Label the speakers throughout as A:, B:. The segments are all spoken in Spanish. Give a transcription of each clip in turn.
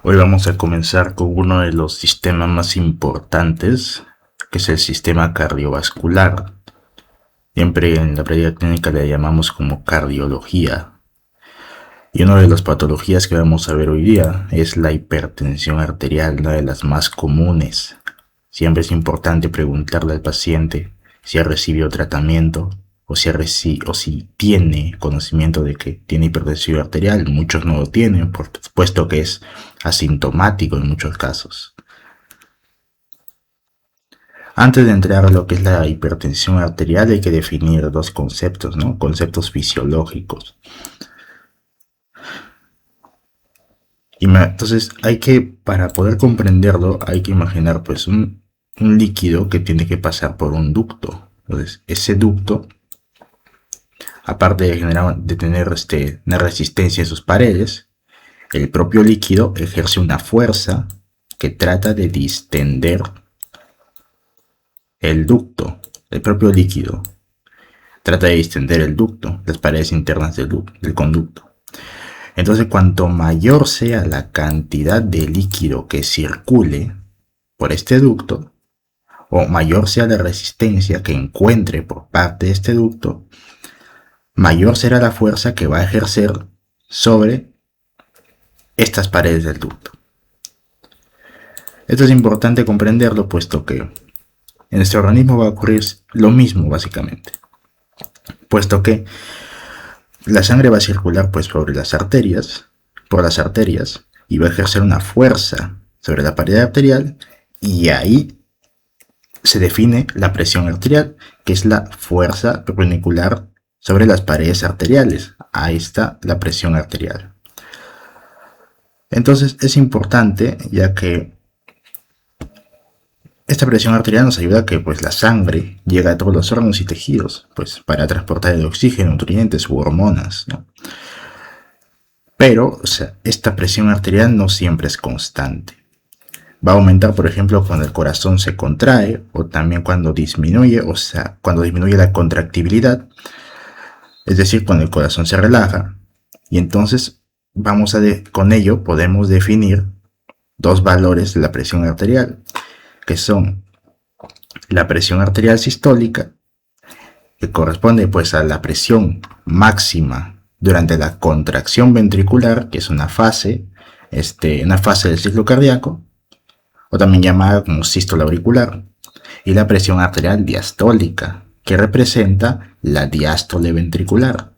A: Hoy vamos a comenzar con uno de los sistemas más importantes, que es el sistema cardiovascular. Siempre en la práctica clínica le llamamos como cardiología. Y una de las patologías que vamos a ver hoy día es la hipertensión arterial, una de las más comunes. Siempre es importante preguntarle al paciente si ha recibido tratamiento o si tiene conocimiento de que tiene hipertensión arterial. Muchos no lo tienen, puesto que es asintomático en muchos casos. Antes de entrar a lo que es la hipertensión arterial hay que definir dos conceptos, ¿no? Conceptos fisiológicos. Entonces para poder comprenderlo, hay que imaginar pues un líquido que tiene que pasar por un ducto. Entonces, ese ducto, aparte de tener una resistencia en sus paredes, el propio líquido ejerce una fuerza que trata de distender el ducto. El propio líquido trata de distender el ducto, las paredes internas del conducto. Entonces, cuanto mayor sea la cantidad de líquido que circule por este ducto, o mayor sea la resistencia que encuentre por parte de este ducto, mayor será la fuerza que va a ejercer sobre estas paredes del ducto. Esto es importante comprenderlo, puesto que en nuestro organismo va a ocurrir lo mismo básicamente, puesto que la sangre va a circular pues por las arterias, y va a ejercer una fuerza sobre la pared arterial, y ahí se define la presión arterial, que es la fuerza perpendicular sobre las paredes arteriales. Ahí está la presión arterial. Entonces es importante, ya que esta presión arterial nos ayuda a que pues la sangre llegue a todos los órganos y tejidos, pues para transportar el oxígeno, nutrientes u hormonas, ¿no? Pero, esta presión arterial no siempre es constante. Va a aumentar, por ejemplo, cuando el corazón se contrae, o también cuando disminuye, cuando disminuye la contractibilidad, es decir, cuando el corazón se relaja. Y entonces con ello podemos definir dos valores de la presión arterial, que son la presión arterial sistólica, que corresponde pues a la presión máxima durante la contracción ventricular, que es una fase del ciclo cardíaco, o también llamada como sístole auricular, y la presión arterial diastólica, que representa la diástole ventricular,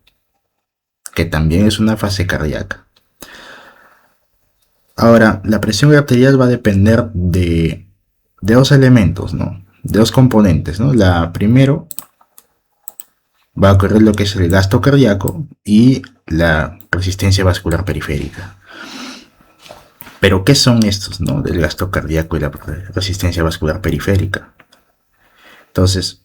A: que también es una fase cardíaca. Ahora, la presión arterial va a depender de dos elementos, ¿no? De dos componentes, ¿no? Primero va a ocurrir lo que es el gasto cardíaco y la resistencia vascular periférica. Pero, ¿qué son estos, no? Del gasto cardíaco y la resistencia vascular periférica. Entonces,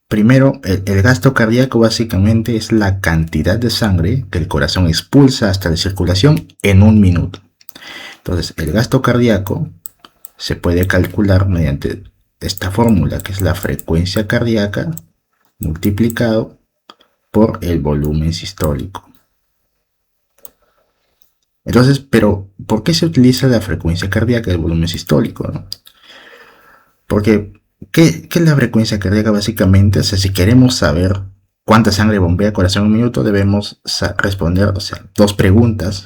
A: primero, el gasto cardíaco básicamente es la cantidad de sangre que el corazón expulsa hasta la circulación en un minuto. Entonces, el gasto cardíaco se puede calcular mediante esta fórmula, que es la frecuencia cardíaca multiplicado por el volumen sistólico. Entonces, pero ¿por qué se utiliza la frecuencia cardíaca y el volumen sistólico, ¿no? Porque, ¿qué es la frecuencia cardíaca básicamente? O sea, si queremos saber cuánta sangre bombea el corazón en un minuto, debemos responder, dos preguntas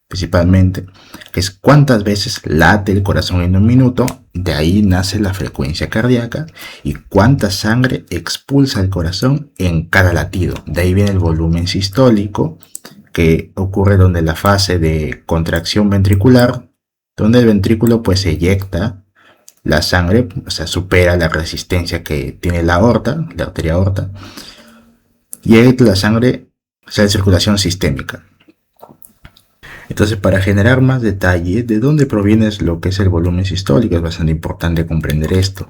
A: principalmente, que es cuántas veces late el corazón en un minuto, de ahí nace la frecuencia cardíaca, y cuánta sangre expulsa el corazón en cada latido, de ahí viene el volumen sistólico, que ocurre donde la fase de contracción ventricular, donde el ventrículo pues eyecta la sangre, supera la resistencia que tiene la arteria aorta, y eyecta la sangre, en circulación sistémica. Entonces, para generar más detalle de dónde proviene lo que es el volumen sistólico, es bastante importante comprender esto.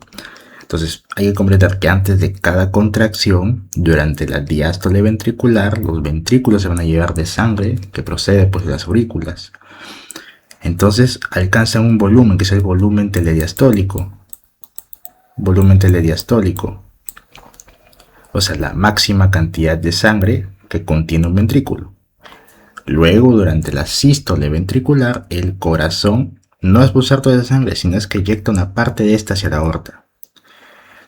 A: Entonces, hay que comprender que antes de cada contracción, durante la diástole ventricular, los ventrículos se van a llenar de sangre que procede pues de las aurículas. Entonces, alcanzan un volumen, que es el volumen telediastólico. O sea, la máxima cantidad de sangre que contiene un ventrículo. Luego, durante la sístole ventricular, el corazón no va a expulsar toda esa sangre, sino es que eyecta una parte de esta hacia la aorta.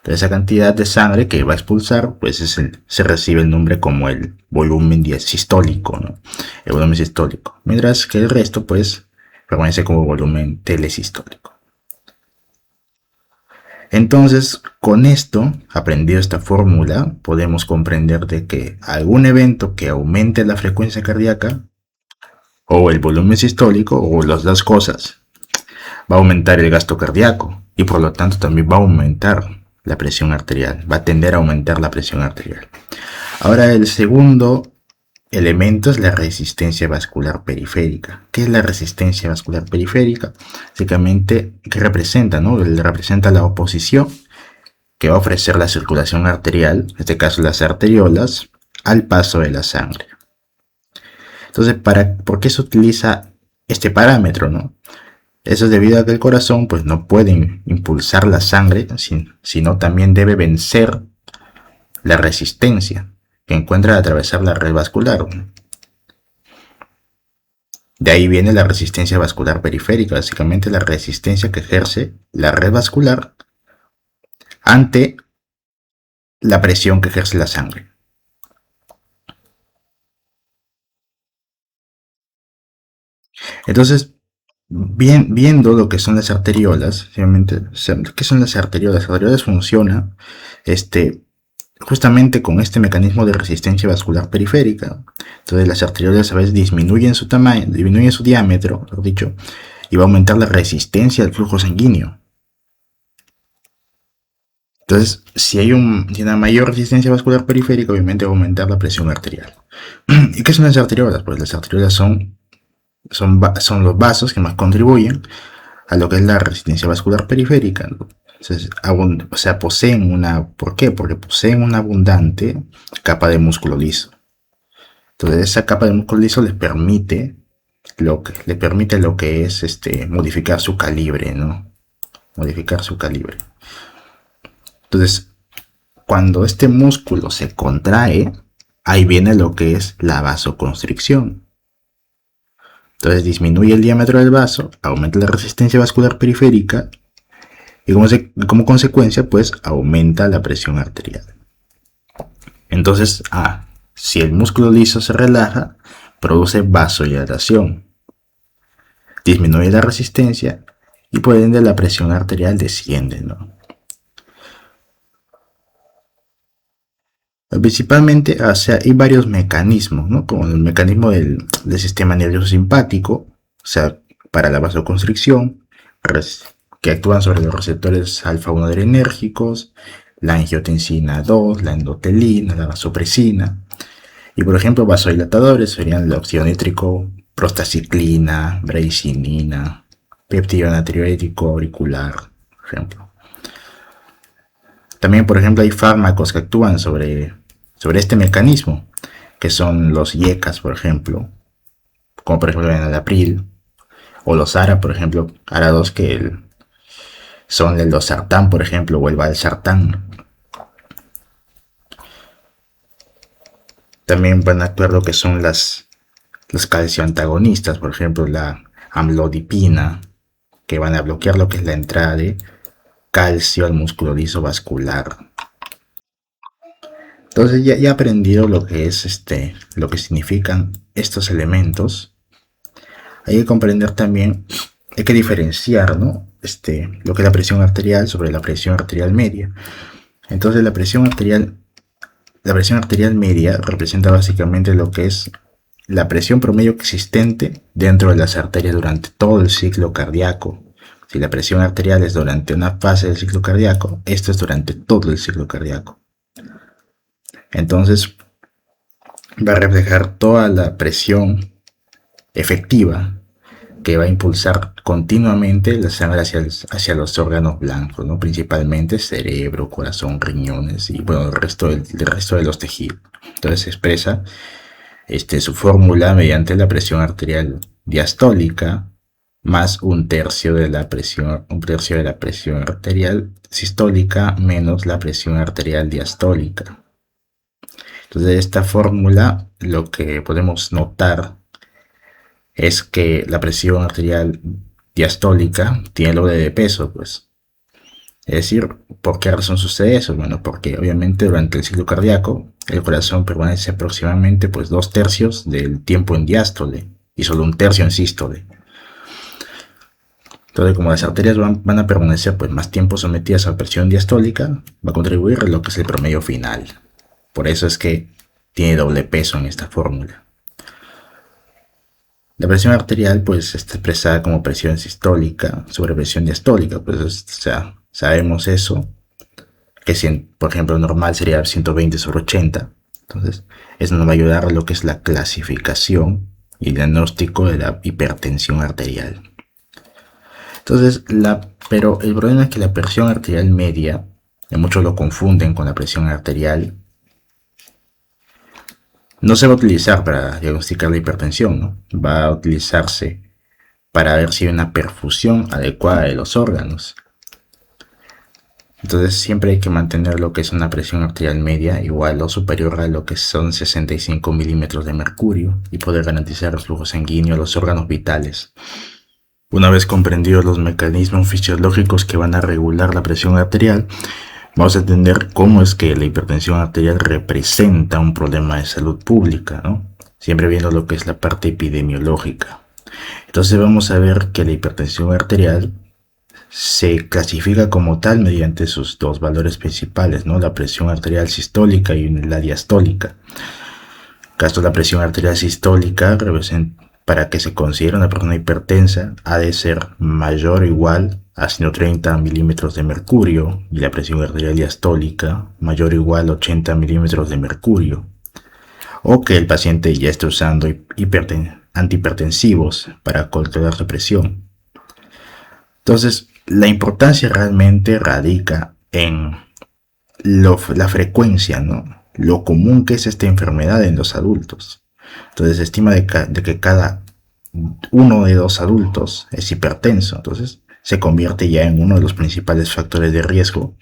A: De esa cantidad de sangre que va a expulsar, pues se recibe el nombre como el volumen sistólico, ¿no? El volumen sistólico. Mientras que el resto, pues, permanece como volumen telesistólico. Entonces, con esto, aprendido esta fórmula, podemos comprender de que algún evento que aumente la frecuencia cardíaca, o el volumen sistólico, o las dos cosas, va a aumentar el gasto cardíaco y por lo tanto también va a aumentar la presión arterial, va a tender a aumentar la presión arterial. Ahora el segundo elemento es la resistencia vascular periférica. ¿Qué es la resistencia vascular periférica? Básicamente, ¿qué representa? ¿No? Representa la oposición que va a ofrecer la circulación arterial, en este caso las arteriolas, al paso de la sangre. Entonces, ¿por qué se utiliza este parámetro, no? Eso es debido a que el corazón pues, no puede impulsar la sangre, sino también debe vencer la resistencia que encuentra al atravesar la red vascular. De ahí viene la resistencia vascular periférica, básicamente la resistencia que ejerce la red vascular ante la presión que ejerce la sangre. Entonces, viendo lo que son las arteriolas, ¿qué son las arteriolas? Las arteriolas funcionan justamente con este mecanismo de resistencia vascular periférica. Entonces las arteriolas a veces disminuyen su tamaño, disminuyen su diámetro, mejor dicho, y va a aumentar la resistencia al flujo sanguíneo. Entonces, si hay una mayor resistencia vascular periférica, obviamente va a aumentar la presión arterial. ¿Y qué son las arteriolas? Pues las arteriolas son los vasos que más contribuyen a lo que es la resistencia vascular periférica, ¿no? Entonces, poseen ¿por qué? Porque poseen una abundante capa de músculo liso. Entonces, esa capa de músculo liso les permite lo que es modificar su calibre, ¿no? Modificar su calibre. Entonces, cuando este músculo se contrae, ahí viene lo que es la vasoconstricción. Entonces disminuye el diámetro del vaso, aumenta la resistencia vascular periférica y como consecuencia pues aumenta la presión arterial. Entonces, si el músculo liso se relaja, produce vasodilatación, disminuye la resistencia y por ende la presión arterial desciende, ¿no? Principalmente, hay varios mecanismos, ¿no? Como el mecanismo del sistema nervioso simpático, para la vasoconstricción, que actúan sobre los receptores alfa-1 adrenérgicos, la angiotensina 2, la endotelina, la vasopresina. Y por ejemplo, vasodilatadores serían el óxido nítrico, prostaciclina, bradicinina, péptido natriurético auricular, por ejemplo. También, por ejemplo, hay fármacos que actúan sobre este mecanismo, que son los IECAS, por ejemplo, como por ejemplo el enalapril, o los ARA, por ejemplo, ARA2, que son el losartán, por ejemplo, o el valsartán. También van a actuar lo que son los calcioantagonistas, por ejemplo, la amlodipina, que van a bloquear lo que es la entrada de calcio al músculo liso vascular. Entonces ya he aprendido lo que es lo que significan estos elementos. Hay que comprender también, hay que diferenciar, ¿no? Lo que es la presión arterial sobre la presión arterial media. Entonces la presión arterial media representa básicamente lo que es la presión promedio existente dentro de las arterias durante todo el ciclo cardíaco. Si la presión arterial es durante una fase del ciclo cardíaco, esto es durante todo el ciclo cardíaco. Entonces va a reflejar toda la presión efectiva que va a impulsar continuamente la sangre hacia los órganos blancos, ¿no? Principalmente cerebro, corazón, riñones y bueno, el resto de los tejidos. Entonces se expresa su fórmula mediante la presión arterial diastólica más un tercio de la presión arterial sistólica menos la presión arterial diastólica. Entonces de esta fórmula lo que podemos notar es que la presión arterial diastólica tiene el doble de peso, pues. Es decir, ¿por qué razón sucede eso? Bueno, porque obviamente durante el ciclo cardíaco el corazón permanece aproximadamente pues 2/3 del tiempo en diástole y solo 1/3 en sístole. Entonces, como las arterias van a permanecer pues más tiempo sometidas a presión diastólica, va a contribuir a lo que es el promedio final. Por eso es que tiene doble peso en esta fórmula. La presión arterial pues está expresada como presión sistólica sobre presión diastólica, pues o sea, sabemos eso, que si por ejemplo normal sería 120/80. Entonces, eso nos va a ayudar a lo que es la clasificación y el diagnóstico de la hipertensión arterial. Entonces, pero el problema es que la presión arterial media, que muchos lo confunden con la presión arterial, no se va a utilizar para diagnosticar la hipertensión, ¿no? Va a utilizarse para ver si hay una perfusión adecuada de los órganos. Entonces siempre hay que mantener lo que es una presión arterial media igual o superior a lo que son 65 milímetros de mercurio y poder garantizar el flujo sanguíneo a los órganos vitales. Una vez comprendidos los mecanismos fisiológicos que van a regular la presión arterial, vamos a entender cómo es que la hipertensión arterial representa un problema de salud pública, ¿no? Siempre viendo lo que es la parte epidemiológica. Entonces vamos a ver que la hipertensión arterial se clasifica como tal mediante sus dos valores principales, ¿no? La presión arterial sistólica y la diastólica. Caso la presión arterial sistólica, para que se considere una persona hipertensa, ha de ser mayor o igual a 130 milímetros de mercurio, y la presión arterial diastólica mayor o igual a 80 milímetros de mercurio, o que el paciente ya esté usando antihipertensivos para controlar su presión. Entonces, la importancia realmente radica en la frecuencia, ¿no? Lo común que es esta enfermedad en los adultos. Entonces se estima de que cada uno de 2 adultos es hipertenso. Entonces se convierte ya en uno de los principales factores de riesgo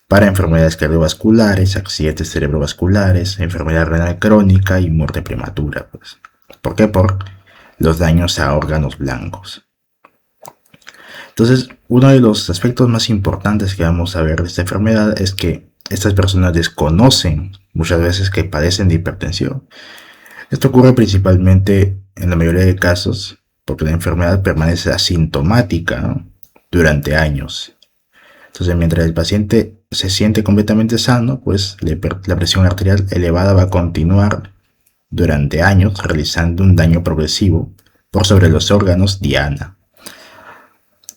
A: para enfermedades cardiovasculares, accidentes cerebrovasculares, enfermedad renal crónica y muerte prematura. Pues. ¿Por qué? Por los daños a órganos blancos. Entonces, uno de los aspectos más importantes que vamos a ver de esta enfermedad es que estas personas desconocen muchas veces que padecen de hipertensión. Esto ocurre principalmente en la mayoría de casos porque la enfermedad permanece asintomática, ¿no? Durante años. Entonces, mientras el paciente se siente completamente sano, pues la presión arterial elevada va a continuar durante años realizando un daño progresivo por sobre los órganos diana.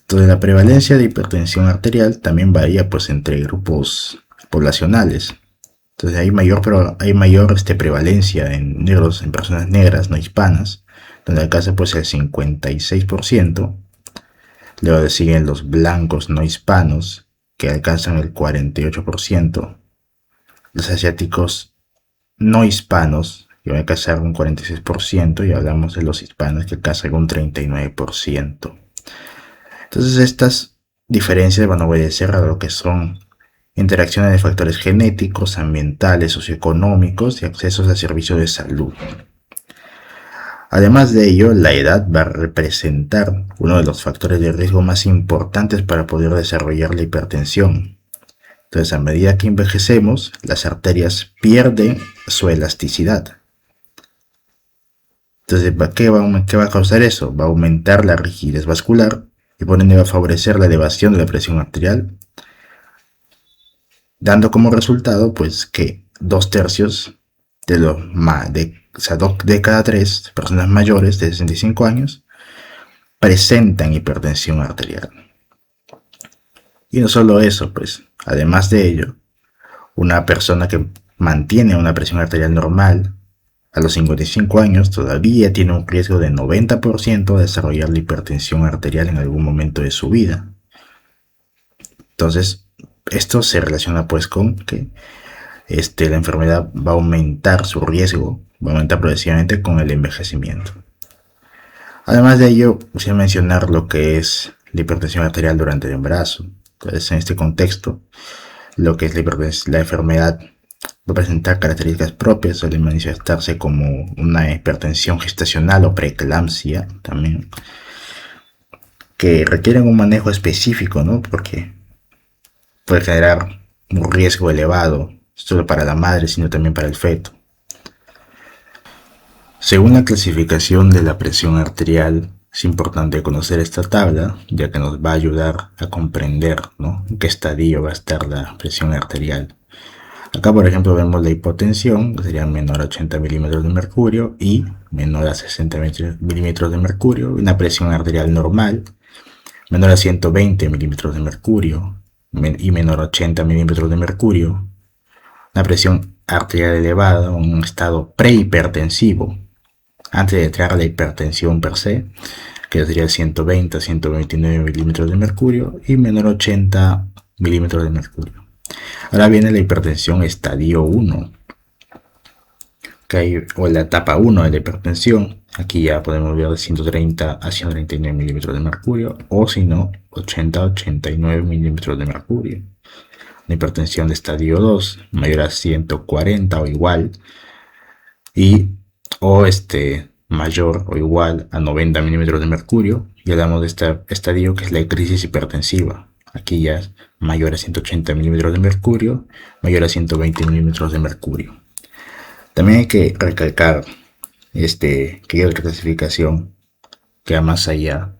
A: Entonces, la prevalencia de hipertensión arterial también varía pues entre grupos poblacionales. Entonces hay mayor prevalencia en negros, en personas negras no hispanas, donde alcanza pues el 56%. Luego le siguen los blancos no hispanos, que alcanzan el 48%. Los asiáticos no hispanos, que van a alcanzar un 46%, y hablamos de los hispanos, que alcanzan un 39%. Entonces estas diferencias van a obedecer a lo que son interacciones de factores genéticos, ambientales, socioeconómicos y accesos a servicios de salud. Además de ello, la edad va a representar uno de los factores de riesgo más importantes para poder desarrollar la hipertensión. Entonces, a medida que envejecemos, las arterias pierden su elasticidad. Entonces, ¿qué va a causar eso? Va a aumentar la rigidez vascular y por ende va a favorecer la elevación de la presión arterial, dando como resultado pues que 2/3 de cada 3 personas mayores de 65 años presentan hipertensión arterial. Y no solo eso, pues además de ello, una persona que mantiene una presión arterial normal a los 55 años todavía tiene un riesgo de 90% de desarrollar la hipertensión arterial en algún momento de su vida. Entonces, esto se relaciona pues con que la enfermedad va a aumentar su riesgo, va a aumentar progresivamente con el envejecimiento. Además de ello, quisiera mencionar lo que es la hipertensión arterial durante el embarazo. Entonces, en este contexto, lo que es la enfermedad va a presentar características propias, suele manifestarse como una hipertensión gestacional o preeclampsia también, que requieren un manejo específico, ¿no? Porque puede generar un riesgo elevado, solo para la madre, sino también para el feto. Según la clasificación de la presión arterial, es importante conocer esta tabla, ya que nos va a ayudar a comprender, ¿no?, en qué estadio va a estar la presión arterial. Acá, por ejemplo, vemos la hipotensión, que sería menor a 80 milímetros de mercurio y menor a 60 milímetros de mercurio. Una presión arterial normal, menor a 120 milímetros de mercurio y menor a 80 milímetros de mercurio. Una presión arterial elevada, un estado prehipertensivo, antes de entrar a la hipertensión per se, que sería 120 a 129 milímetros de mercurio y menor a 80 milímetros de mercurio. Ahora viene la hipertensión estadio 1, o la etapa 1 de la hipertensión. Aquí ya podemos ver de 130 a 139 milímetros de mercurio, o si no, 80 a 89 milímetros de mercurio. La hipertensión de estadio 2, mayor a 140 o igual, o mayor o igual a 90 milímetros de mercurio. Y hablamos de este estadio, que es la crisis hipertensiva. Aquí ya es mayor a 180 milímetros de mercurio, mayor a 120 milímetros de mercurio. También hay que recalcar que hay otra clasificación que va más allá.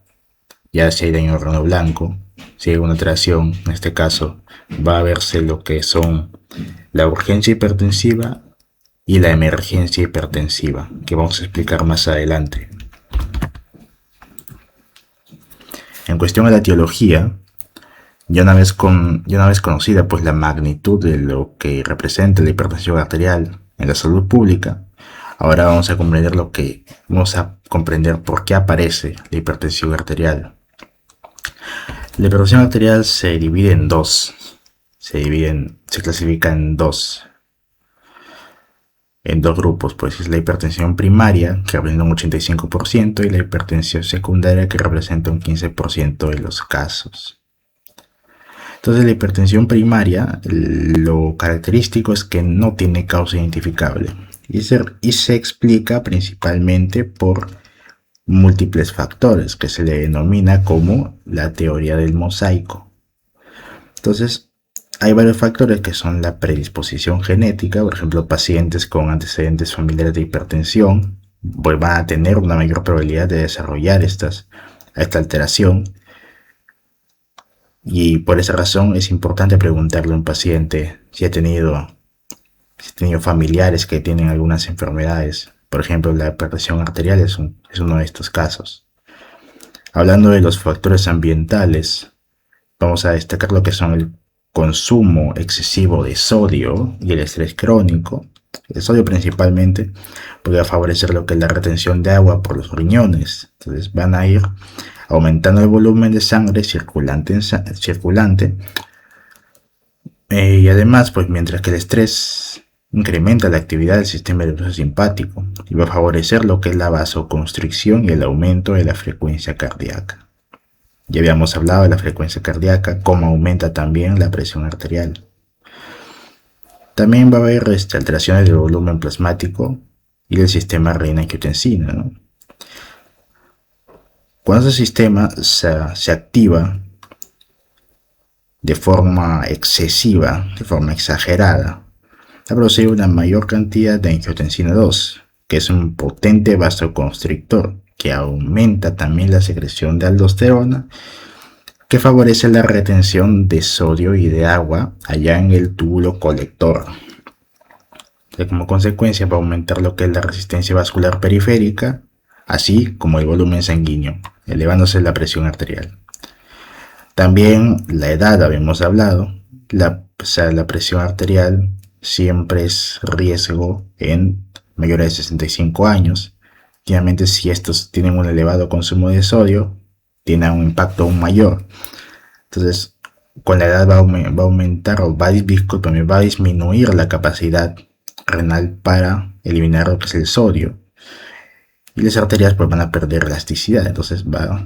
A: Ya si hay daño renal blanco, si hay una alteración, en este caso va a verse lo que son la urgencia hipertensiva y la emergencia hipertensiva, que vamos a explicar más adelante. En cuestión a la etiología, ya una vez conocida pues la magnitud de lo que representa la hipertensión arterial en la salud pública, ahora vamos a comprender por qué aparece la hipertensión arterial. La hipertensión arterial se divide en dos, se clasifica en dos grupos, pues es la hipertensión primaria, que representa un 85%, y la hipertensión secundaria, que representa un 15% de los casos. Entonces, la hipertensión primaria, lo característico es que no tiene causa identificable y se explica principalmente por múltiples factores, que se le denomina como la teoría del mosaico. Entonces, hay varios factores que son la predisposición genética. Por ejemplo, pacientes con antecedentes familiares de hipertensión pues van a tener una mayor probabilidad de desarrollar esta alteración, y por esa razón es importante preguntarle a un paciente si ha tenido familiares que tienen algunas enfermedades. Por ejemplo, la hipertensión arterial es uno de estos casos. Hablando de los factores ambientales, vamos a destacar lo que son el consumo excesivo de sodio y el estrés crónico. El sodio principalmente puede favorecer lo que es la retención de agua por los riñones. Entonces van a ir aumentando el volumen de sangre circulante, y además, pues mientras que el estrés incrementa la actividad del sistema nervioso simpático y va a favorecer lo que es la vasoconstricción y el aumento de la frecuencia cardíaca. Ya habíamos hablado de la frecuencia cardíaca, cómo aumenta también la presión arterial. También va a haber alteraciones del volumen plasmático y del sistema renina-angiotensina, ¿no? Cuando ese sistema se activa de forma excesiva, de forma exagerada, va a producir una mayor cantidad de angiotensina 2, que es un potente vasoconstrictor que aumenta también la secreción de aldosterona, que favorece la retención de sodio y de agua allá en el túbulo colector. Como consecuencia va a aumentar lo que es la resistencia vascular periférica, así como el volumen sanguíneo, elevándose la presión arterial. También la edad, habíamos hablado, la presión arterial siempre es riesgo en mayores de 65 años. Obviamente, si estos tienen un elevado consumo de sodio, tienen un impacto aún mayor. Entonces, con la edad va a aumentar o va a disminuir la capacidad renal para eliminar lo que es el sodio, y las arterias pues van a perder elasticidad. Entonces va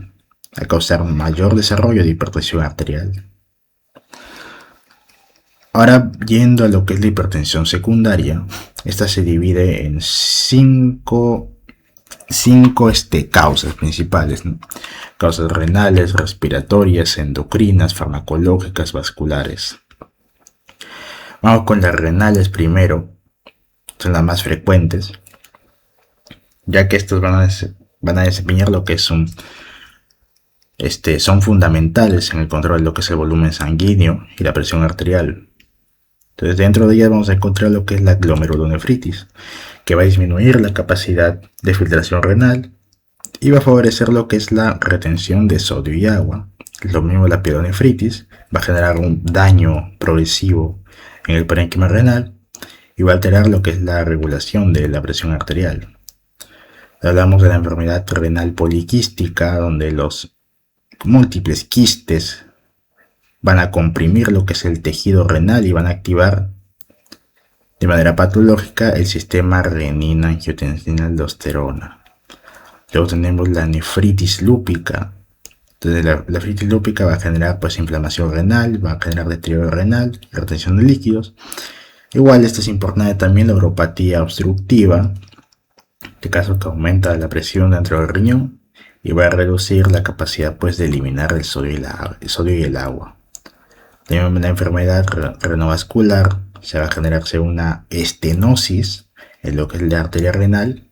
A: a causar mayor desarrollo de hipertensión arterial. Ahora, yendo a lo que es la hipertensión secundaria, esta se divide en cinco causas principales, ¿no? Causas renales, respiratorias, endocrinas, farmacológicas, vasculares. Vamos con las renales primero, son las más frecuentes, ya que estos van a desempeñar lo que son fundamentales en el control de lo que es el volumen sanguíneo y la presión arterial. Entonces, dentro de ellas vamos a encontrar lo que es la glomerulonefritis, que va a disminuir la capacidad de filtración renal y va a favorecer lo que es la retención de sodio y agua. Lo mismo la pielonefritis, va a generar un daño progresivo en el parénquima renal y va a alterar lo que es la regulación de la presión arterial. Hablamos de la enfermedad renal poliquística, donde los múltiples quistes van a comprimir lo que es el tejido renal y van a activar de manera patológica el sistema renina-angiotensina-aldosterona. Luego tenemos la nefritis lúpica. Entonces la nefritis lúpica va a generar pues inflamación renal, va a generar deterioro renal, retención de líquidos. Igual esto es importante también la uropatía obstructiva, en este caso que aumenta la presión dentro del riñón y va a reducir la capacidad pues de eliminar el sodio y el agua. También la enfermedad renovascular, se va a generarse una estenosis en lo que es la arteria renal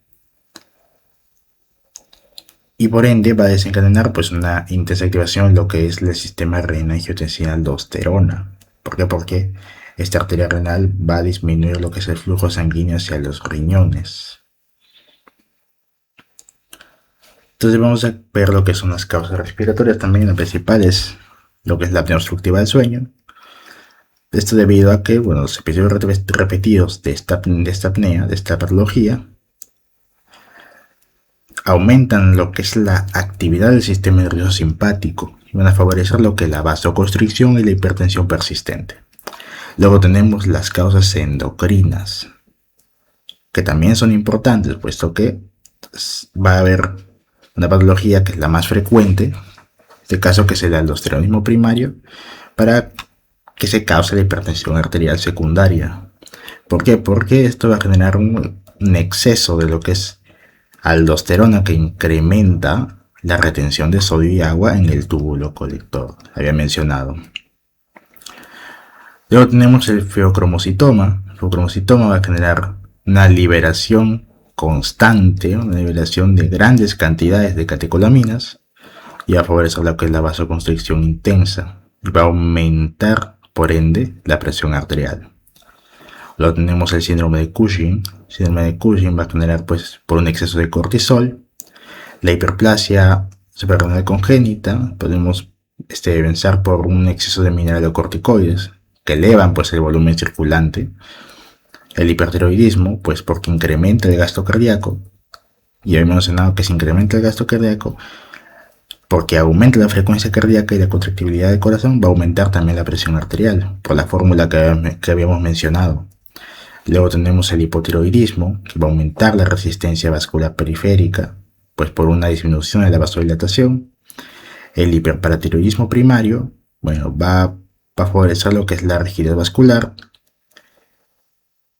A: y por ende va a desencadenar pues una intensa activación en lo que es el sistema renina-angiotensina-aldosterona. ¿Por qué? Porque esta arteria renal va a disminuir lo que es el flujo sanguíneo hacia los riñones. Entonces vamos a ver lo que son las causas respiratorias. También la principal es lo que es la apnea obstructiva del sueño. Esto debido a que, bueno, los episodios repetidos de esta apnea, de esta patología, aumentan lo que es la actividad del sistema nervioso simpático y van a favorecer lo que es la vasoconstricción y la hipertensión persistente. Luego tenemos las causas endocrinas, que también son importantes, puesto que va a haber una patología que es la más frecuente, en este caso que es el aldosteronismo primario, para que se cause la hipertensión arterial secundaria. ¿Por qué? Porque esto va a generar un exceso de lo que es aldosterona que incrementa la retención de sodio y agua en el túbulo colector, había mencionado. Luego tenemos el feocromocitoma. El feocromocitoma va a generar una liberación constante, una liberación de grandes cantidades de catecolaminas y va a favorecer lo que es la vasoconstricción intensa y va a aumentar por ende la presión arterial. Luego tenemos el síndrome de Cushing. El síndrome de Cushing va a generar pues por un exceso de cortisol, la hiperplasia suprarrenal congénita. Podemos pensar por un exceso de mineralocorticoides que elevan pues el volumen circulante, el hipertiroidismo pues porque incrementa el gasto cardíaco, y hemos mencionado que se incrementa el gasto cardíaco porque aumenta la frecuencia cardíaca y la contractibilidad del corazón, va a aumentar también la presión arterial por la fórmula que habíamos mencionado. Luego tenemos el hipotiroidismo, que va a aumentar la resistencia vascular periférica, pues por una disminución de la vasodilatación. El hiperparatiroidismo primario, bueno, va a favorecer lo que es la rigidez vascular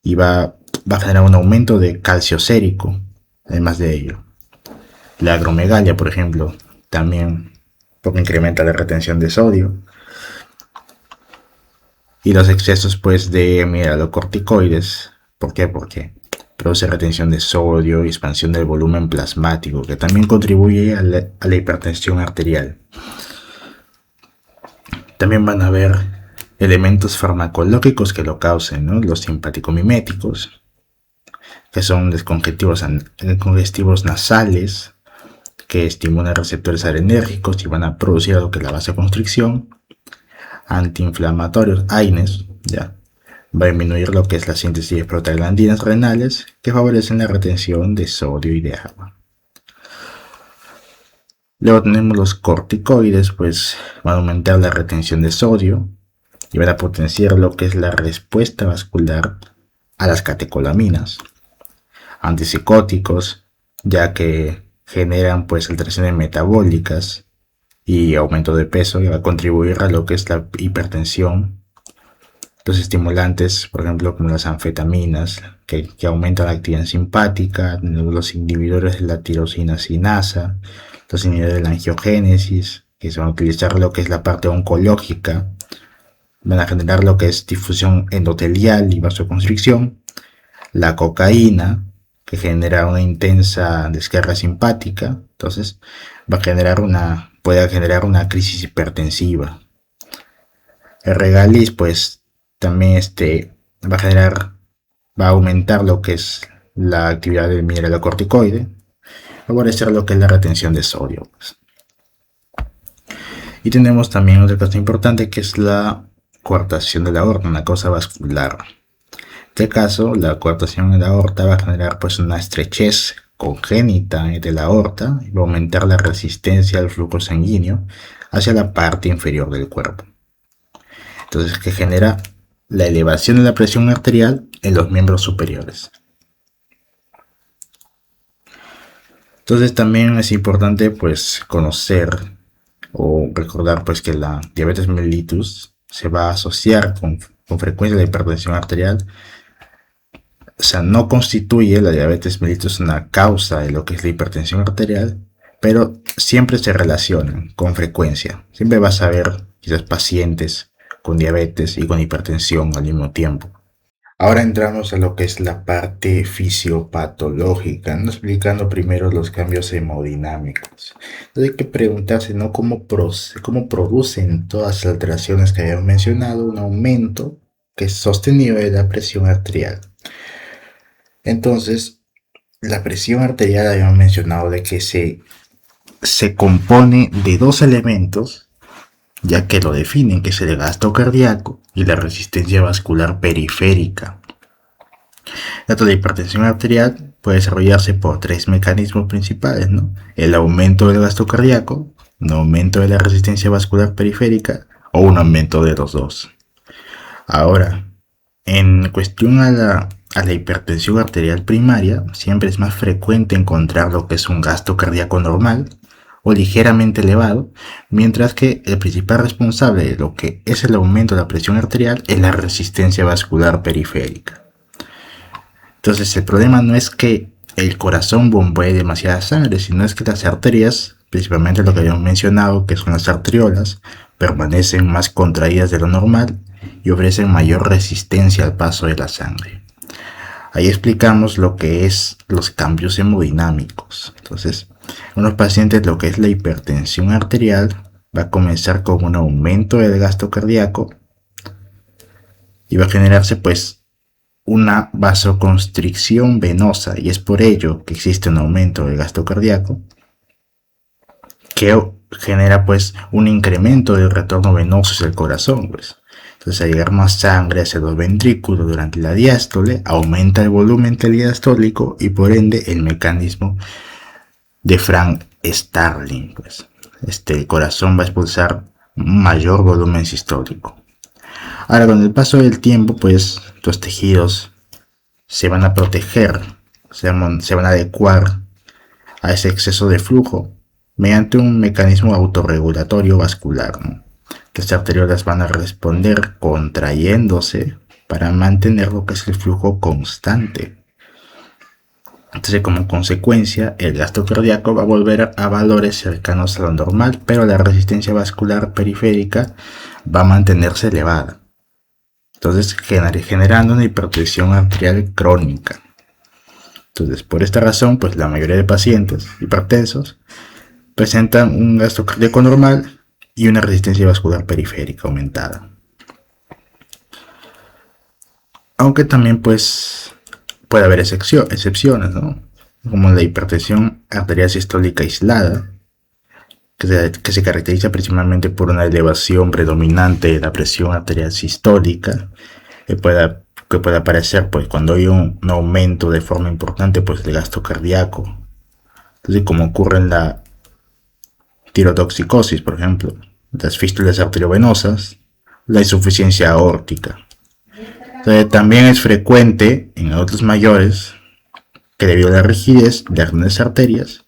A: y va a generar un aumento de calcio sérico, además de ello. La acromegalia, por ejemplo, también porque incrementa la retención de sodio. Y los excesos pues de mineralocorticoides, ¿por qué? Porque produce retención de sodio y expansión del volumen plasmático, que también contribuye a la hipertensión arterial. También van a haber elementos farmacológicos que lo causen, ¿no? Los simpaticomiméticos, que son descongestivos nasales, que estimulan receptores adrenérgicos y van a producir lo que es la vasoconstricción. Antiinflamatorios, AINES, ya, va a disminuir lo que es la síntesis de prostaglandinas renales, que favorecen la retención de sodio y de agua. Luego tenemos los corticoides, pues van a aumentar la retención de sodio y van a potenciar lo que es la respuesta vascular a las catecolaminas. Antipsicóticos, ya que generan pues alteraciones metabólicas y aumento de peso, y va a contribuir a lo que es la hipertensión Los estimulantes, por ejemplo, como las anfetaminas, que aumentan la actividad simpática, los inhibidores de la tirosina sinasa, los inhibidores de la angiogénesis, que se van a utilizar lo que es la parte oncológica, van a generar lo que es difusión endotelial y vasoconstricción, la cocaína, que genera una intensa descarga simpática, entonces puede generar una crisis hipertensiva. El regaliz, pues también va a aumentar lo que es la actividad del mineralocorticoide, favorecer lo que es la retención de sodio, pues. Y tenemos también otra cosa importante que es la coartación de la aorta, una cosa vascular. En este caso, la coartación de la aorta va a generar pues una estrechez congénita de la aorta y va a aumentar la resistencia al flujo sanguíneo hacia la parte inferior del cuerpo. Entonces, que genera la elevación de la presión arterial en los miembros superiores. Entonces también es importante pues conocer o recordar pues que la diabetes mellitus se va a asociar con frecuencia a la hipertensión arterial. O sea, no constituye la diabetes mellitus una causa de lo que es la hipertensión arterial, pero siempre se relacionan con frecuencia. Siempre vas a ver quizás pacientes con diabetes y con hipertensión al mismo tiempo. Ahora entramos a lo que es la parte fisiopatológica, ¿no? Explicando primero los cambios hemodinámicos. Entonces hay que preguntarse, ¿no? ¿Cómo producen todas las alteraciones que habíamos mencionado un aumento que es sostenido de la presión arterial? Entonces, la presión arterial habíamos mencionado de que se compone de dos elementos, ya que lo definen, que es el gasto cardíaco y la resistencia vascular periférica. La hipertensión arterial puede desarrollarse por tres mecanismos principales, ¿no? El aumento del gasto cardíaco, un aumento de la resistencia vascular periférica o un aumento de los dos. Ahora, en cuestión a la hipertensión arterial primaria, siempre es más frecuente encontrar lo que es un gasto cardíaco normal o ligeramente elevado, mientras que el principal responsable de lo que es el aumento de la presión arterial es la resistencia vascular periférica. Entonces el problema no es que el corazón bombee demasiada sangre, sino es que las arterias, principalmente lo que habíamos mencionado, que son las arteriolas, permanecen más contraídas de lo normal y ofrecen mayor resistencia al paso de la sangre. Ahí explicamos lo que es los cambios hemodinámicos. Entonces, en los pacientes lo que es la hipertensión arterial va a comenzar con un aumento del gasto cardíaco y va a generarse pues una vasoconstricción venosa, y es por ello que existe un aumento del gasto cardíaco que genera pues un incremento del retorno venoso hacia el corazón, pues. Entonces, al llegar más sangre hacia los ventrículos durante la diástole, aumenta el volumen diastólico y por ende el mecanismo de Frank Starling, pues. El corazón va a expulsar un mayor volumen sistólico. Ahora, con el paso del tiempo, pues los tejidos se van a proteger, se van a adecuar a ese exceso de flujo mediante un mecanismo autorregulatorio vascular, ¿no? Las arteriolas van a responder contrayéndose para mantener lo que es el flujo constante. Entonces, como consecuencia, el gasto cardíaco va a volver a valores cercanos a lo normal, pero la resistencia vascular periférica va a mantenerse elevada. Entonces, generando una hipertensión arterial crónica. Entonces, por esta razón, pues la mayoría de pacientes hipertensos presentan un gasto cardíaco normal y una resistencia vascular periférica aumentada. Aunque también pues puede haber excepciones, ¿no? Como la hipertensión arterial sistólica aislada, que se caracteriza principalmente por una elevación predominante de la presión arterial sistólica, que puede aparecer pues cuando hay un aumento de forma importante pues del gasto cardíaco. Entonces, como ocurre en la tirotoxicosis, por ejemplo, las fístulas arteriovenosas, la insuficiencia aórtica. Entonces, también es frecuente en adultos mayores que debido a la rigidez de algunas arterias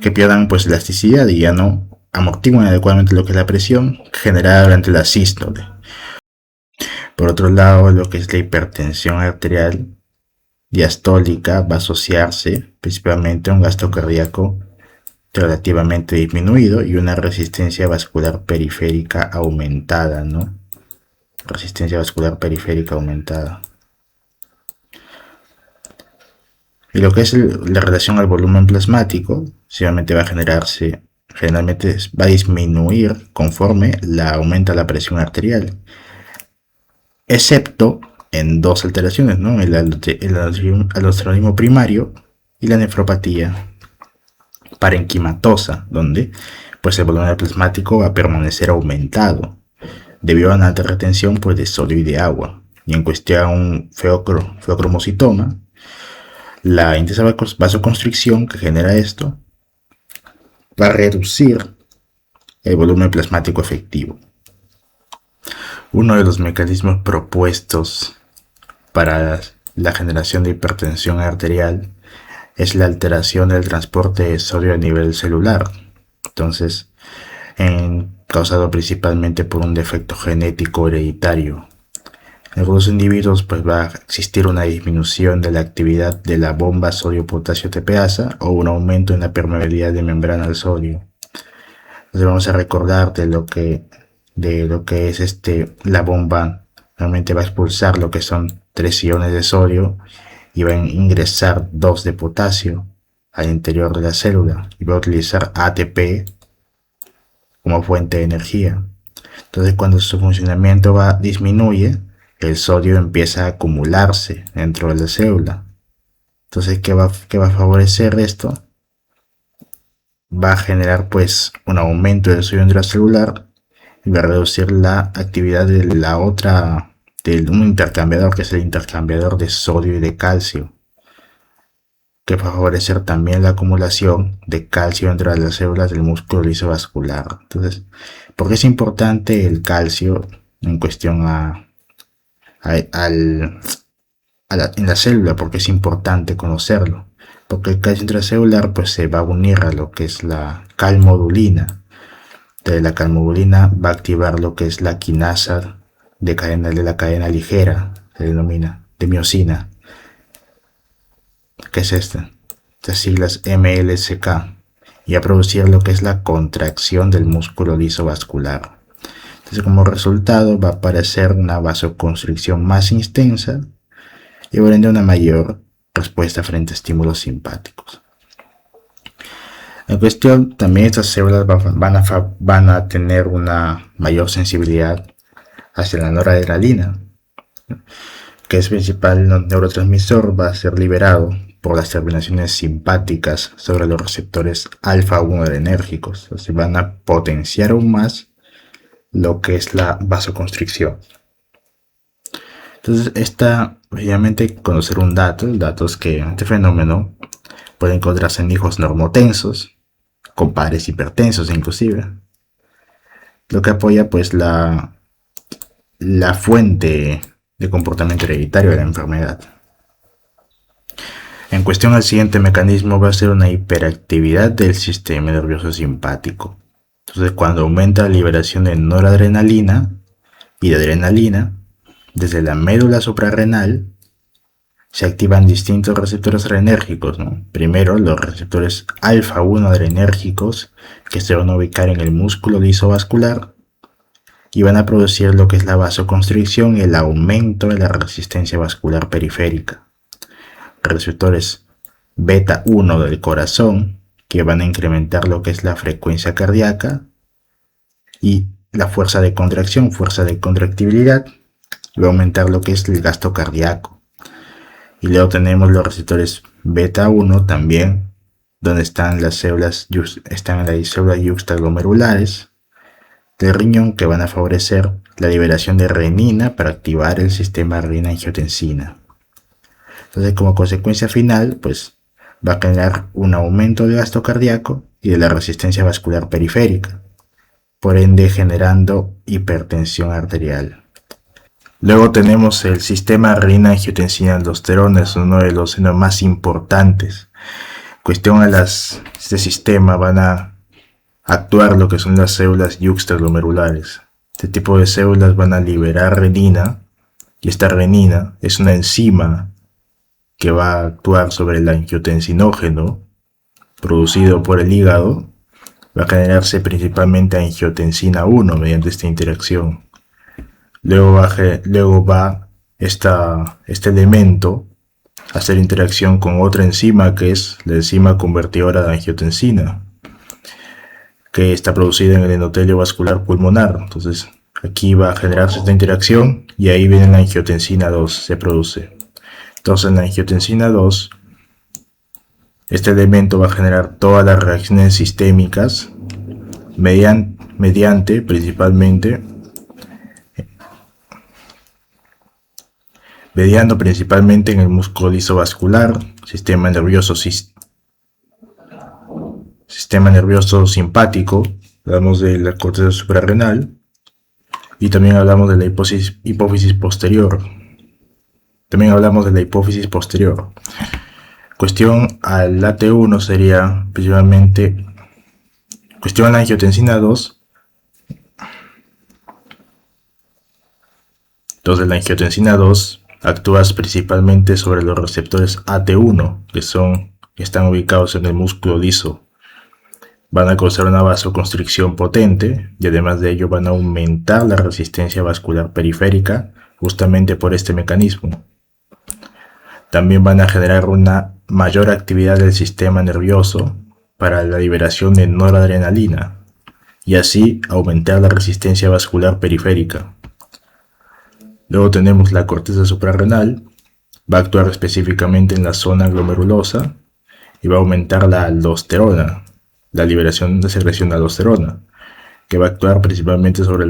A: que pierdan pues elasticidad y ya no amortiguan adecuadamente lo que es la presión generada durante la sístole. Por otro lado, lo que es la hipertensión arterial diastólica va a asociarse principalmente a un gasto cardíaco relativamente disminuido y una resistencia vascular periférica aumentada, ¿no? Resistencia vascular periférica aumentada. Y lo que es la relación al volumen plasmático, simplemente va a generalmente va a disminuir conforme aumenta la presión arterial, excepto en dos alteraciones, ¿no? El aldosteronismo primario y la nefropatía parenquimatosa, donde pues el volumen plasmático va a permanecer aumentado debido a una alta retención pues, de sodio y de agua. Y en cuestión a un feocromocitoma, la intensa vasoconstricción que genera esto va a reducir el volumen plasmático efectivo. Uno de los mecanismos propuestos para la generación de hipertensión arterial es la alteración del transporte de sodio a nivel celular. Entonces, causado principalmente por un defecto genético hereditario. En algunos individuos pues va a existir una disminución de la actividad de la bomba sodio-potasio TPasa o un aumento en la permeabilidad de membrana al sodio. Entonces vamos a recordar de lo que es la bomba. Realmente va a expulsar lo que son 3 iones de sodio y va a ingresar 2 de potasio al interior de la célula y va a utilizar ATP como fuente de energía. Entonces cuando su funcionamiento disminuye, el sodio empieza a acumularse dentro de la célula. Entonces, ¿qué va a favorecer esto? Va a generar pues un aumento del sodio intracelular y va a reducir la actividad de un intercambiador, que es el intercambiador de sodio y de calcio, que va a favorecer también la acumulación de calcio dentro de las células del músculo liso vascular. Entonces, ¿por qué es importante el calcio en cuestión en la célula? Porque es importante conocerlo, porque el calcio intracelular pues se va a unir a lo que es la calmodulina. De la calmodulina va a activar lo que es la quinasa de la cadena ligera, se denomina, de miosina, que es estas siglas MLSK, y a producir lo que es la contracción del músculo liso vascular. Entonces, como resultado va a aparecer una vasoconstricción más intensa y por ende una mayor respuesta frente a estímulos simpáticos. En cuestión, también estas células van a tener una mayor sensibilidad hacia la noradrenalina, que es principal neurotransmisor, va a ser liberado por las terminaciones simpáticas sobre los receptores alfa-1 adrenérgicos. Entonces van a potenciar aún más lo que es la vasoconstricción. Entonces, obviamente, conocer el dato es que este fenómeno puede encontrarse en hijos normotensos, con padres hipertensos inclusive, lo que apoya pues la fuente de comportamiento hereditario de la enfermedad. En cuestión al siguiente mecanismo va a ser una hiperactividad del sistema nervioso simpático. Entonces, cuando aumenta la liberación de noradrenalina y de adrenalina desde la médula suprarrenal, se activan distintos receptores adrenérgicos, ¿no? Primero, los receptores alfa-1 adrenérgicos, que se van a ubicar en el músculo liso vascular y van a producir lo que es la vasoconstricción y el aumento de la resistencia vascular periférica. Receptores beta-1 del corazón, que van a incrementar lo que es la frecuencia cardíaca y la fuerza de contracción, fuerza de contractibilidad, va a aumentar lo que es el gasto cardíaco. Y luego tenemos los receptores beta-1 también, donde están las células yuxtaglomerulares del riñón, que van a favorecer la liberación de renina para activar el sistema renina-angiotensina. Entonces, como consecuencia final, pues va a generar un aumento del gasto cardíaco y de la resistencia vascular periférica, por ende generando hipertensión arterial. Luego tenemos el sistema renina-angiotensina-aldosterona, es uno de los más importantes. Cuestión a este sistema van a actuar lo que son las células yuxtaglomerulares. Este tipo de células van a liberar renina, y esta renina es una enzima que va a actuar sobre el angiotensinógeno producido por el hígado. Va a generarse principalmente angiotensina 1 mediante esta interacción. Luego va este elemento a hacer interacción con otra enzima, que es la enzima convertidora de angiotensina, que está producida en el endotelio vascular pulmonar. Entonces aquí va a generarse esta interacción y ahí viene la angiotensina 2, se produce. Entonces en la angiotensina 2, este elemento va a generar todas las reacciones sistémicas mediante principalmente en el músculo lisovascular, sistema nervioso simpático, hablamos de la corteza suprarrenal y también hablamos de la hipófisis posterior. Cuestión al AT1 sería principalmente cuestión a la angiotensina 2. Entonces la angiotensina 2 actúa principalmente sobre los receptores AT1 que están ubicados en el músculo liso. Van a causar una vasoconstricción potente y además de ello van a aumentar la resistencia vascular periférica justamente por este mecanismo. También van a generar una mayor actividad del sistema nervioso para la liberación de noradrenalina y así aumentar la resistencia vascular periférica. Luego tenemos la corteza suprarrenal, va a actuar específicamente en la zona glomerulosa y va a aumentar la aldosterona, la liberación de secreción de aldosterona, que va a actuar principalmente sobre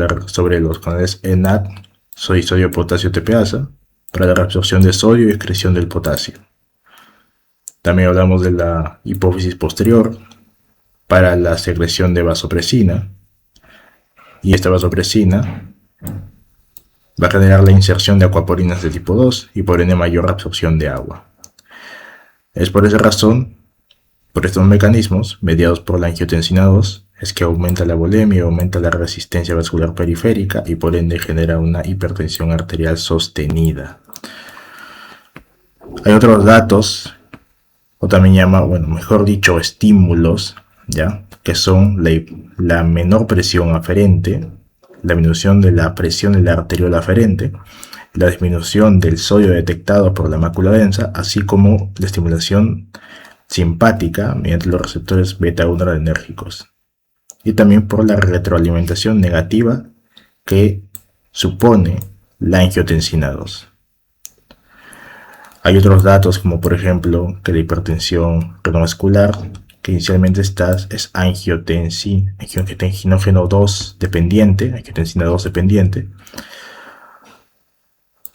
A: los canales ENAD, sodio, potasio, TPasa, para la reabsorción de sodio y excreción del potasio. También hablamos de la hipófisis posterior para la secreción de vasopresina, y esta vasopresina va a generar la inserción de acuaporinas de tipo 2 y por ende mayor absorción de agua. Es por esa razón, por estos mecanismos mediados por la angiotensina 2, es que aumenta la volemia, aumenta la resistencia vascular periférica y por ende genera una hipertensión arterial sostenida. Hay otros datos, o también mejor dicho, estímulos, ¿ya? Que son la menor presión aferente, la disminución de la presión de la arteriola aferente, la disminución del sodio detectado por la mácula densa, así como la estimulación simpática mediante los receptores beta-1 adrenérgicos, y también por la retroalimentación negativa que supone la angiotensina 2. Hay otros datos como por ejemplo que la hipertensión renovascular, que inicialmente es angiotensinógeno 2 dependiente, angiotensina 2 dependiente,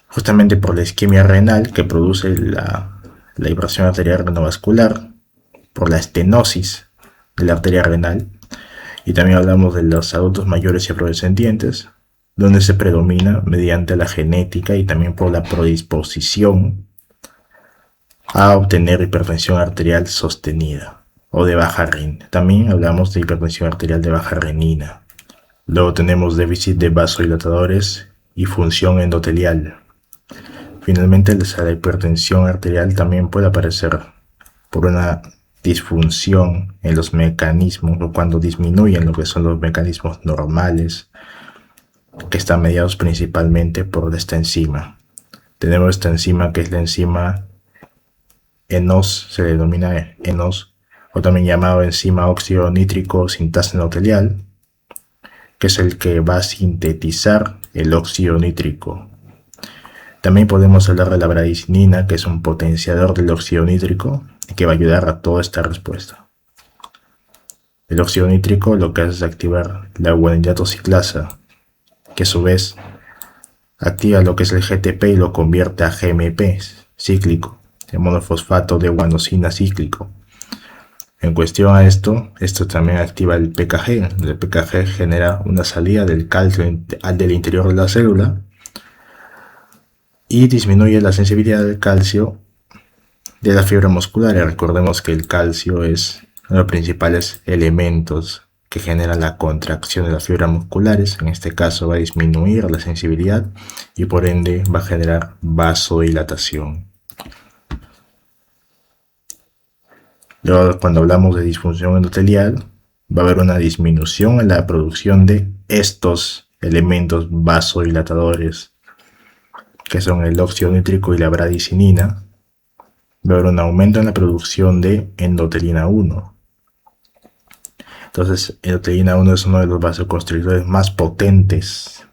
A: justamente por la isquemia renal que produce la hipertensión arterial renovascular, por la estenosis de la arteria renal, y también hablamos de los adultos mayores y afrodescendientes, donde se predomina mediante la genética y también por la predisposición a obtener hipertensión arterial sostenida o de baja renina. También hablamos de hipertensión arterial de baja renina. Luego tenemos déficit de vasodilatadores y función endotelial. Finalmente, la hipertensión arterial también puede aparecer por una disfunción en los mecanismos o cuando disminuyen lo que son los mecanismos normales que están mediados principalmente por esta enzima. Tenemos esta enzima que es la enzima ENOS, se denomina ENOS, o también llamado enzima óxido nítrico sintasa endotelial, que es el que va a sintetizar el óxido nítrico. También podemos hablar de la bradicinina, que es un potenciador del óxido nítrico y que va a ayudar a toda esta respuesta. El óxido nítrico lo que hace es activar la guanidinoato ciclasa, que a su vez activa lo que es el GTP y lo convierte a GMP cíclico, el monofosfato de guanosina cíclico. En cuestión a esto también activa el PKG. El PKG genera una salida del calcio del interior de la célula y disminuye la sensibilidad del calcio de la fibra muscular. Y recordemos que el calcio es uno de los principales elementos que genera la contracción de las fibras musculares. En este caso va a disminuir la sensibilidad y por ende va a generar vasodilatación. Luego, cuando hablamos de disfunción endotelial, va a haber una disminución en la producción de estos elementos vasodilatadores, que son el óxido nítrico y la bradicinina. Va a haber un aumento en la producción de endotelina 1. Entonces, endotelina 1 es uno de los vasoconstrictores más potentes.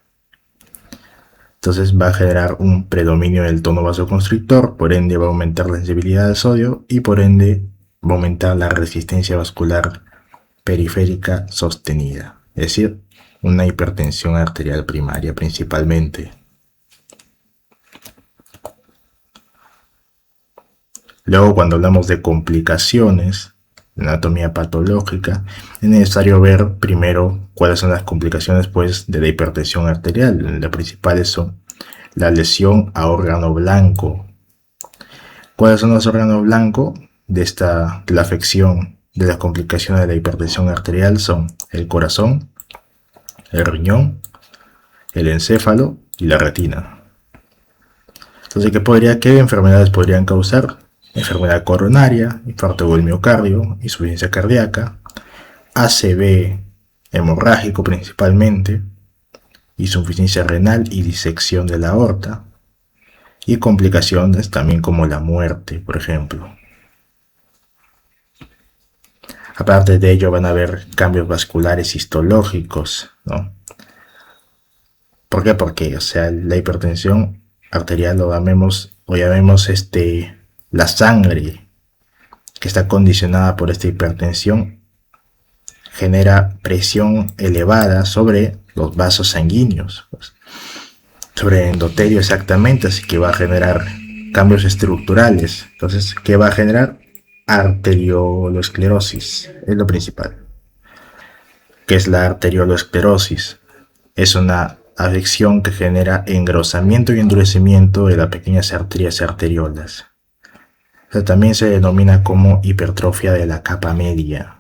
A: Entonces va a generar un predominio del tono vasoconstrictor, por ende va a aumentar la sensibilidad al sodio y por ende va a aumentar la resistencia vascular periférica sostenida, es decir, una hipertensión arterial primaria principalmente. Luego, cuando hablamos de complicaciones, anatomía patológica, es necesario ver primero cuáles son las complicaciones de la hipertensión arterial. Las principales son la lesión a órgano blanco. ¿Cuáles son los órganos blancos de la afección de las complicaciones de la hipertensión arterial? Son el corazón, el riñón, el encéfalo y la retina. Entonces, ¿qué enfermedades podrían causar? Enfermedad coronaria, infarto del miocardio, insuficiencia cardíaca, ACV hemorrágico principalmente, insuficiencia renal y disección de la aorta, y complicaciones también como la muerte, por ejemplo. Aparte de ello, van a haber cambios vasculares histológicos, ¿no? ¿Por qué? Porque, la hipertensión arterial lo llamemos la sangre que está condicionada por esta hipertensión genera presión elevada sobre los vasos sanguíneos, sobre el endotelio exactamente, así que va a generar cambios estructurales. Entonces, ¿qué va a generar? Arteriolosclerosis, es lo principal. ¿Qué es la arteriolosclerosis? Es una afección que genera engrosamiento y endurecimiento de las pequeñas arterias y arteriolas. También se denomina como hipertrofia de la capa media.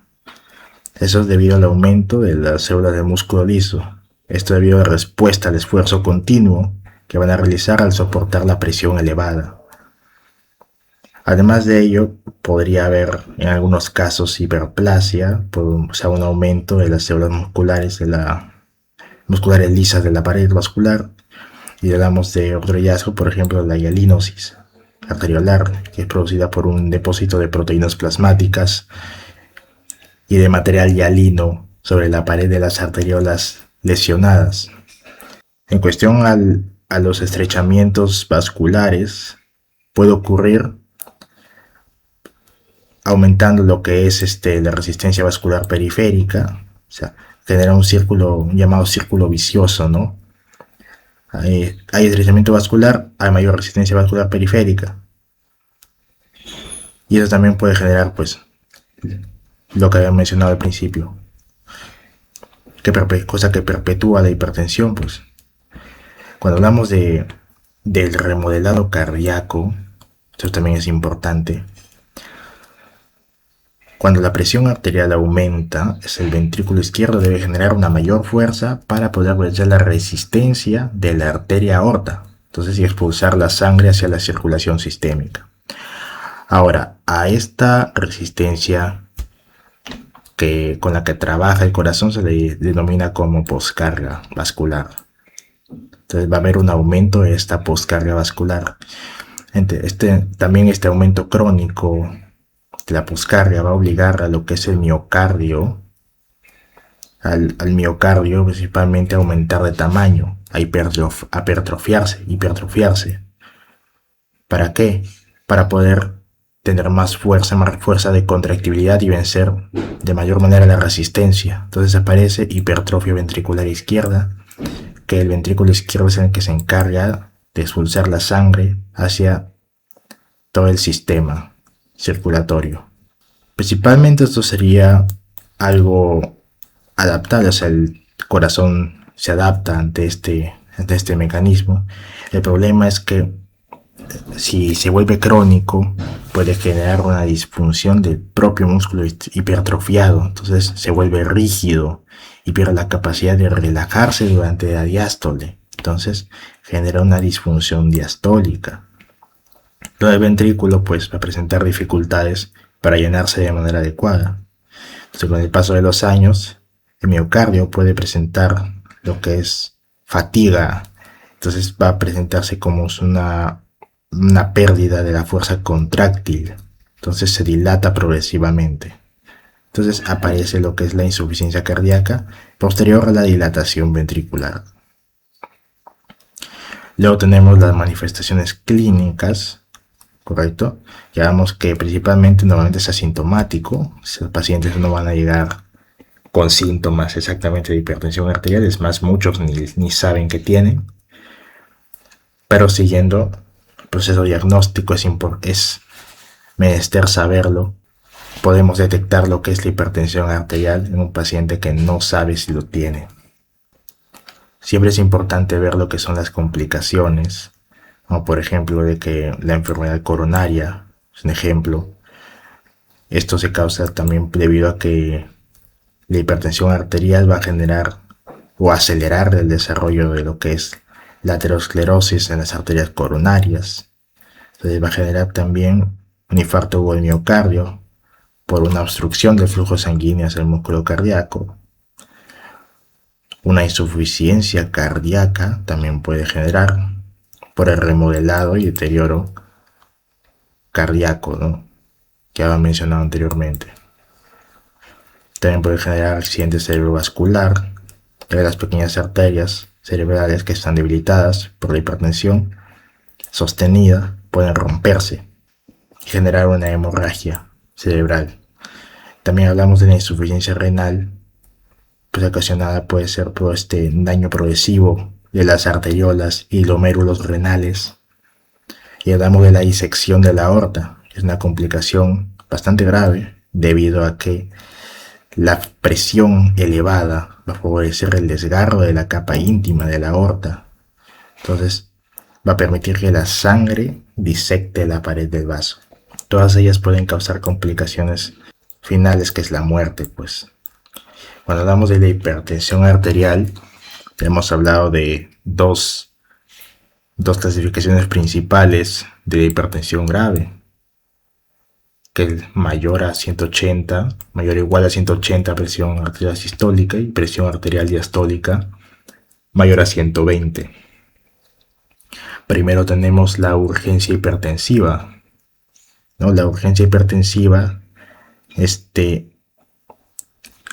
A: Eso es debido al aumento de las células del músculo liso. Esto debido a la respuesta al esfuerzo continuo que van a realizar al soportar la presión elevada. Además de ello, podría haber en algunos casos hiperplasia, un aumento de las células musculares lisas de la pared vascular, y hablamos de otro hallazgo, por ejemplo, la hialinosis arteriolar, que es producida por un depósito de proteínas plasmáticas y de material hialino sobre la pared de las arteriolas lesionadas. En cuestión a los estrechamientos vasculares, puede ocurrir aumentando lo que es la resistencia vascular periférica, genera un llamado círculo vicioso, ¿no? Hay estrechamiento vascular, hay mayor resistencia vascular periférica. Y eso también puede generar, lo que había mencionado al principio. Cosa que perpetúa la hipertensión, Cuando hablamos del remodelado cardíaco, esto también es importante. Cuando la presión arterial aumenta, el ventrículo izquierdo debe generar una mayor fuerza para poder aprovechar la resistencia de la arteria aorta, y expulsar la sangre hacia la circulación sistémica. Ahora, a esta resistencia con la que trabaja el corazón se le denomina como poscarga vascular. Entonces va a haber un aumento de esta poscarga vascular. También este aumento crónico de la poscarga va a obligar a lo que es el miocardio, al miocardio principalmente a aumentar de tamaño, a hipertrofiarse. ¿Para qué? Para poder tener más fuerza de contractibilidad y vencer de mayor manera la resistencia. Entonces aparece hipertrofia ventricular izquierda, que el ventrículo izquierdo es el que se encarga de expulsar la sangre hacia todo el sistema circulatorio. Principalmente esto sería algo adaptable, el corazón se adapta ante este mecanismo. El problema es que si se vuelve crónico, puede generar una disfunción del propio músculo hipertrofiado, entonces se vuelve rígido y pierde la capacidad de relajarse durante la diástole, entonces genera una disfunción diastólica. Todo el ventrículo pues va a presentar dificultades para llenarse de manera adecuada. Entonces, con el paso de los años, el miocardio puede presentar lo que es fatiga, entonces va a presentarse como una pérdida de la fuerza contráctil, entonces se dilata progresivamente. Entonces aparece lo que es la insuficiencia cardíaca posterior a la dilatación ventricular. Luego tenemos las manifestaciones clínicas, ¿correcto? Ya vemos que principalmente normalmente es asintomático, los pacientes no van a llegar con síntomas exactamente de hipertensión arterial, es más, muchos ni saben que tienen, pero siguiendo el proceso diagnóstico es menester saberlo. Podemos detectar lo que es la hipertensión arterial en un paciente que no sabe si lo tiene. Siempre es importante ver lo que son las complicaciones, como por ejemplo de que la enfermedad coronaria es un ejemplo. Esto se causa también debido a que la hipertensión arterial va a generar o acelerar el desarrollo de lo que es la aterosclerosis en las arterias coronarias. Entonces va a generar también un infarto o el miocardio por una obstrucción del flujo sanguíneo hacia el músculo cardíaco. Una insuficiencia cardíaca también puede generar por el remodelado y deterioro cardíaco, ¿no?, que había mencionado anteriormente. También puede generar accidente cerebrovascular, ya que las pequeñas arterias cerebrales que están debilitadas por la hipertensión sostenida pueden romperse y generar una hemorragia cerebral. También hablamos de la insuficiencia renal, pues ocasionada puede ser por este daño progresivo de las arteriolas y glomérulos renales. Y hablamos de la disección de la aorta, que es una complicación bastante grave debido a que la presión elevada va a favorecer el desgarro de la capa íntima de la aorta. Entonces va a permitir que la sangre disecte la pared del vaso. Todas ellas pueden causar complicaciones finales, que es la muerte, pues. Cuando hablamos de la hipertensión arterial, hemos hablado de dos clasificaciones principales de la hipertensión grave, que es mayor a 180, mayor o igual a 180 presión arterial sistólica y presión arterial diastólica mayor a 120. Primero tenemos la urgencia hipertensiva, ¿no? La urgencia hipertensiva,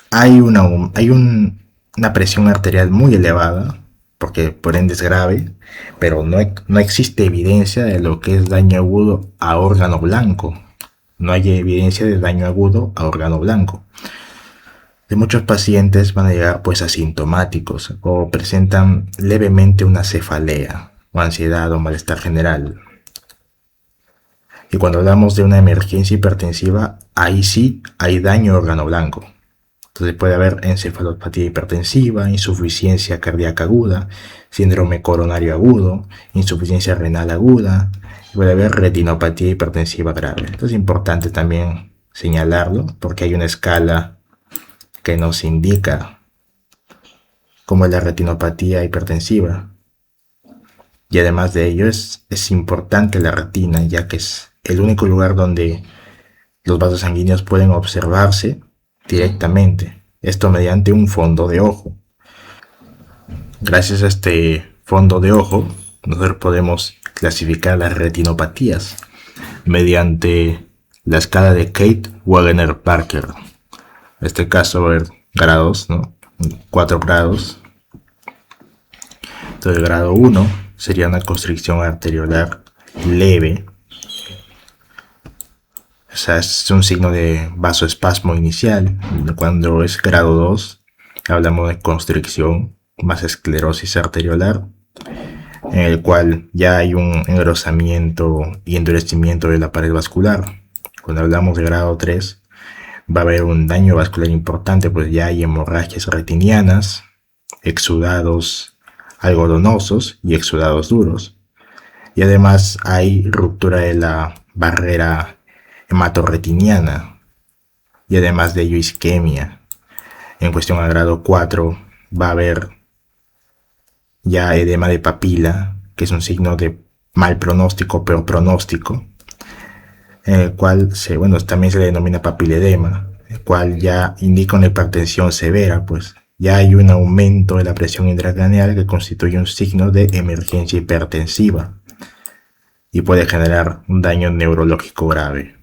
A: hay una presión arterial muy elevada, porque por ende es grave, pero no existe evidencia de lo que es daño agudo a órgano blanco. No hay evidencia de daño agudo a órgano blanco. De muchos pacientes van a llegar pues asintomáticos o presentan levemente una cefalea o ansiedad o malestar general. Y cuando hablamos de una emergencia hipertensiva, ahí sí hay daño a órgano blanco. Entonces puede haber encefalopatía hipertensiva, insuficiencia cardíaca aguda, síndrome coronario agudo, insuficiencia renal aguda, puede haber retinopatía hipertensiva grave. Entonces es importante también señalarlo porque hay una escala que nos indica cómo es la retinopatía hipertensiva. Y además de ello es importante la retina, ya que es el único lugar donde los vasos sanguíneos pueden observarse directamente, esto mediante un fondo de ojo. Gracias a este fondo de ojo, nosotros podemos clasificar las retinopatías mediante la escala de Kate-Wegener-Parker. En este caso va a haber grados, ¿no? 4 grados. Entonces, el grado 1 sería una constricción arteriolar leve. O sea, es un signo de vasoespasmo inicial. Cuando es grado 2, hablamos de constricción más esclerosis arteriolar, en el cual ya hay un engrosamiento y endurecimiento de la pared vascular. Cuando hablamos de grado 3, va a haber un daño vascular importante, pues ya hay hemorragias retinianas, exudados algodonosos y exudados duros. Y además hay ruptura de la barrera hematorretiniana y además de ello isquemia. En cuestión al grado 4 va a haber ya edema de papila, que es un signo de mal pronóstico, pero pronóstico, en el cual también se le denomina papiledema, el cual ya indica una hipertensión severa, pues ya hay un aumento de la presión intracraneal que constituye un signo de emergencia hipertensiva y puede generar un daño neurológico grave.